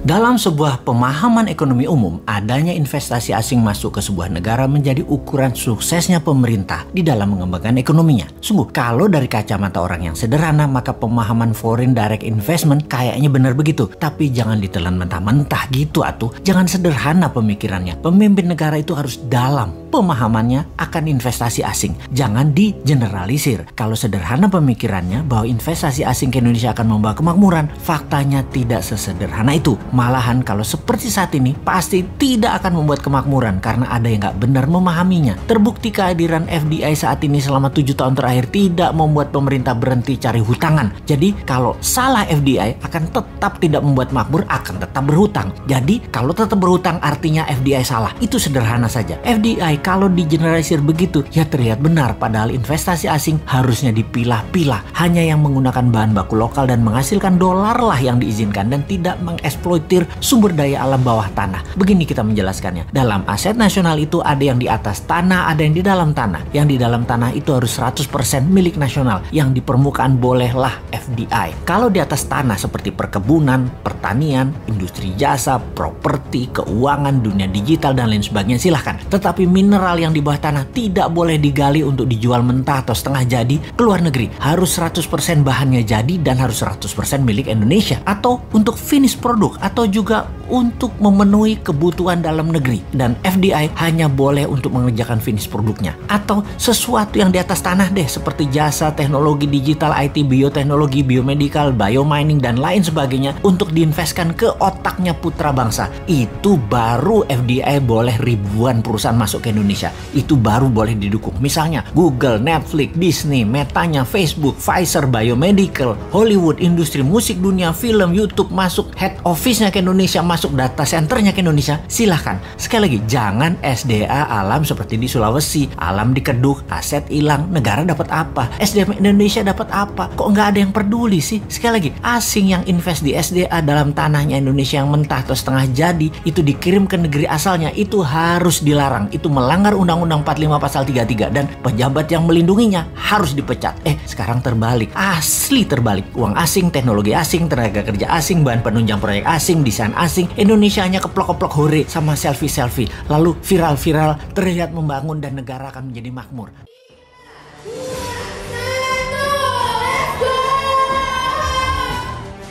Dalam sebuah pemahaman ekonomi umum, adanya investasi asing masuk ke sebuah negara menjadi ukuran suksesnya pemerintah di dalam mengembangkan ekonominya. Sungguh, kalau dari kacamata orang yang sederhana, maka pemahaman foreign direct investment kayaknya benar begitu. Tapi jangan ditelan mentah-mentah gitu atuh. Jangan sederhana pemikirannya. Pemimpin negara itu harus dalam pemahamannya akan investasi asing. Jangan digeneralisir. Kalau sederhana pemikirannya bahwa investasi asing ke Indonesia akan membawa kemakmuran, faktanya tidak sesederhana itu. Malahan kalau seperti saat ini pasti tidak akan membuat kemakmuran karena ada yang nggak benar memahaminya. Terbukti kehadiran FDI saat ini selama 7 tahun terakhir tidak membuat pemerintah berhenti cari hutangan. Jadi kalau salah FDI akan tetap tidak membuat makmur, akan tetap berhutang. Jadi kalau tetap berhutang artinya FDI salah. Itu sederhana saja. FDI kalau digeneralisir begitu ya terlihat benar, padahal investasi asing harusnya dipilah-pilah. Hanya yang menggunakan bahan baku lokal dan menghasilkan dolar lah yang diizinkan dan tidak mengeksploitasi sumber daya alam bawah tanah. Begini kita menjelaskannya. Dalam aset nasional itu ada yang di atas tanah, ada yang di dalam tanah. Yang di dalam tanah itu harus 100% milik nasional. Yang di permukaan bolehlah FDI. Kalau di atas tanah seperti perkebunan, pertanian, industri jasa, properti, keuangan, dunia digital dan lain sebagainya silahkan. Tetapi mineral yang di bawah tanah tidak boleh digali untuk dijual mentah atau setengah jadi ke luar negeri. Harus 100% bahannya jadi dan harus 100% milik Indonesia. Atau untuk finish produk atau juga untuk memenuhi kebutuhan dalam negeri. Dan FDI hanya boleh untuk mengerjakan finish produknya. Atau sesuatu yang di atas tanah deh, seperti jasa, teknologi digital, IT, bioteknologi, biomedical, biomining, dan lain sebagainya untuk diinvestkan ke otaknya putra bangsa. Itu baru FDI boleh ribuan perusahaan masuk ke Indonesia. Itu baru boleh didukung. Misalnya Google, Netflix, Disney, Metanya, Facebook, Pfizer, biomedical, Hollywood, industri musik dunia, film, YouTube masuk, head office-nya ke Indonesia, masuk data centernya ke Indonesia, silahkan. Sekali lagi, jangan SDA alam seperti di Sulawesi, alam dikeduk, aset hilang, negara dapat apa? SDM Indonesia dapat apa? Kok nggak ada yang peduli sih? Sekali lagi, asing yang invest di SDA dalam tanahnya Indonesia yang mentah atau setengah jadi, itu dikirim ke negeri asalnya, itu harus dilarang. Itu melanggar Undang-Undang 45 Pasal 33 dan pejabat yang melindunginya harus dipecat. Sekarang terbalik, asli terbalik. Uang asing, teknologi asing, tenaga kerja asing, bahan penunjang proyek asing, desain asing, Indonesia hanya keplok-keplok hore sama selfie-selfie. Lalu viral-viral terlihat membangun dan negara akan menjadi makmur.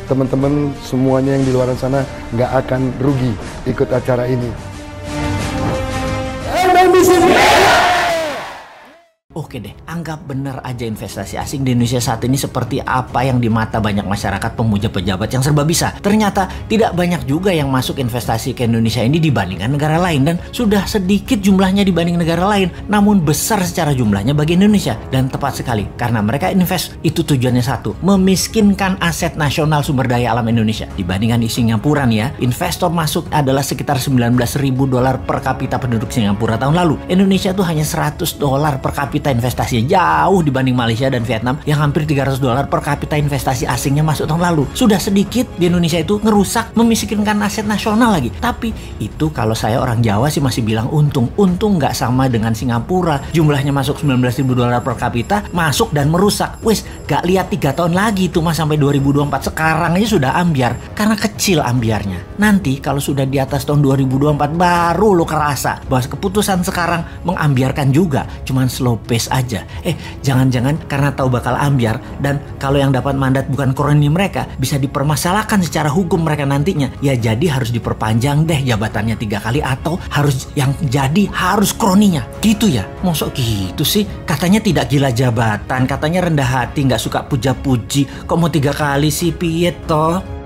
Teman-teman semuanya yang di luar sana nggak akan rugi ikut acara ini. Oke deh, anggap benar aja investasi asing di Indonesia saat ini seperti apa yang di mata banyak masyarakat pemuja pejabat yang serba bisa. Ternyata tidak banyak juga yang masuk investasi ke Indonesia ini dibandingkan negara lain. Dan sudah sedikit jumlahnya dibanding negara lain, namun besar secara jumlahnya bagi Indonesia. Dan tepat sekali, karena mereka invest, itu tujuannya satu, memiskinkan aset nasional sumber daya alam Indonesia. Dibandingkan di Singapura nih ya, investor masuk adalah sekitar 19.000 dolar per kapita penduduk Singapura tahun lalu. Indonesia tuh hanya 100 dolar per kapita investasinya, jauh dibanding Malaysia dan Vietnam yang hampir 300 dolar per kapita investasi asingnya masuk tahun lalu. Sudah sedikit di Indonesia itu ngerusak, memiskinkan aset nasional lagi. Tapi itu kalau saya orang Jawa sih masih bilang untung. Untung nggak sama dengan Singapura, jumlahnya masuk 19.000 dolar per kapita, masuk dan merusak. Wis, gak lihat 3 tahun lagi itu mas sampai 2024. Sekarang aja sudah ambiar karena kecil ambiarnya. Nanti kalau sudah di atas tahun 2024 baru lo kerasa bahwa keputusan sekarang mengambiarkan juga, cuman slow pace aja. Jangan-jangan karena tahu bakal ambiar dan kalau yang dapat mandat bukan kroni mereka, bisa dipermasalahkan secara hukum mereka nantinya. Ya jadi harus diperpanjang deh jabatannya 3 kali atau harus yang jadi harus kroninya. Gitu ya? Mosok gitu sih? Katanya tidak gila jabatan, katanya rendah hati, nggak suka puja-puji. Kok mau 3 kali sih piye toh?